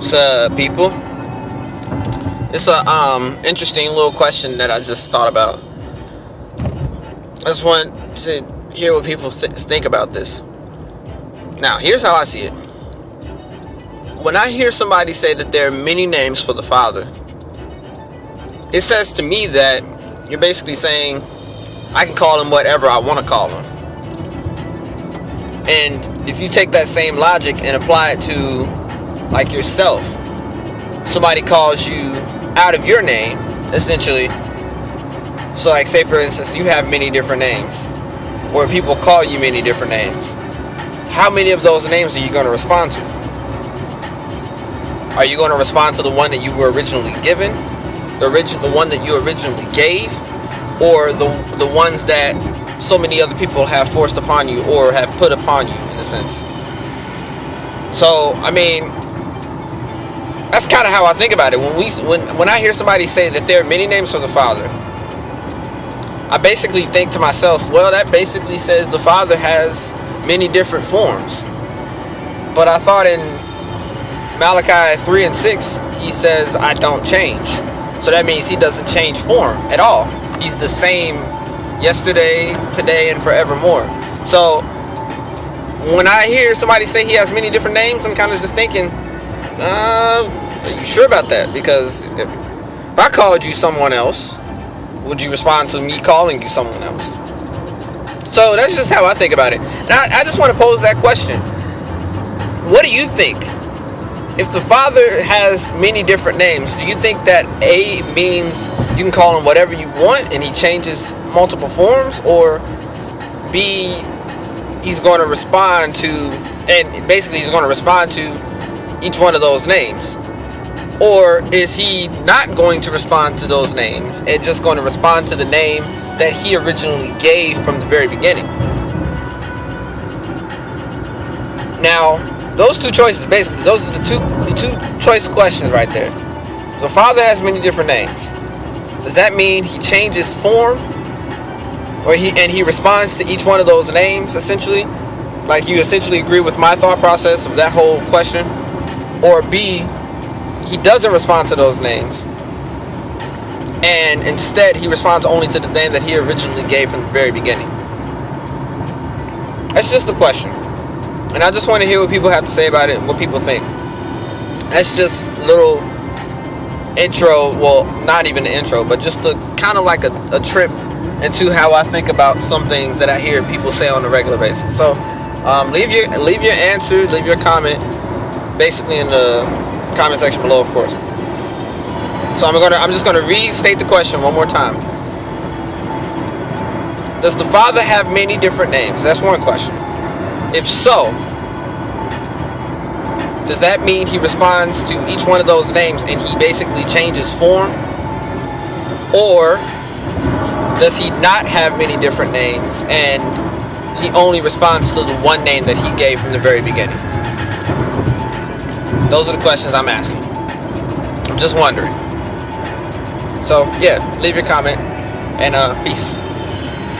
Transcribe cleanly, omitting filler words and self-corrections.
So, people, it's a interesting little question that I just thought about. I just want to hear what people think about this. Now, here's how I see it. When I hear somebody say that there are many names for the Father, it says to me that you're basically saying I can call him whatever I want to call him. And if you take that same logic and apply it to like yourself, somebody calls you out of your name, essentially. So like, say for instance, you have many different names, or people call you many different names. How many of those names are you going to respond to? Are you going to respond to the one that you were originally given, the one that you originally gave, or the ones that so many other people have forced upon you or have put upon you, in a sense? So, I mean, that's kind of how I think about it. When I hear somebody say that there are many names for the Father, I basically think to myself, well, that basically says the Father has many different forms. But I thought in Malachi 3 and 6, he says, I don't change. So that means he doesn't change form at all. He's the same yesterday, today, and forevermore. So when I hear somebody say he has many different names, I'm kind of just thinking, are you sure about that? Because if I called you someone else, would you respond to me calling you someone else? So that's just how I think about it. And I just want to pose that question. What do you think? If the Father has many different names, do you think that A means you can call him whatever you want and he changes multiple forms? Or B, he's going to respond to, and basically he's going to respond to each one of those names? Or is he not going to respond to those names and just going to respond to the name that he originally gave from the very beginning? Now, those two choices, basically, those are the two choice questions right there. The Father has many different names. Does that mean he changes form? Or he responds to each one of those names, essentially? Like, you essentially agree with my thought process of that whole question? Or B, he doesn't respond to those names, and instead he responds only to the name that he originally gave from the very beginning? That's just the question. And I just want to hear what people have to say about it and what people think. That's just a little intro, well, not even an intro, but just a kind of like a trip into how I think about some things that I hear people say on a regular basis. So leave your answer, leave your comment, basically in the comment section below, of course. So I'm just gonna restate the question one more time. Does the Father have many different names? That's one question. If so, does that mean he responds to each one of those names and he basically changes form? Or does he not have many different names and he only responds to the one name that he gave from the very beginning? Those are the questions I'm asking. I'm just wondering. So, yeah, leave your comment, and peace.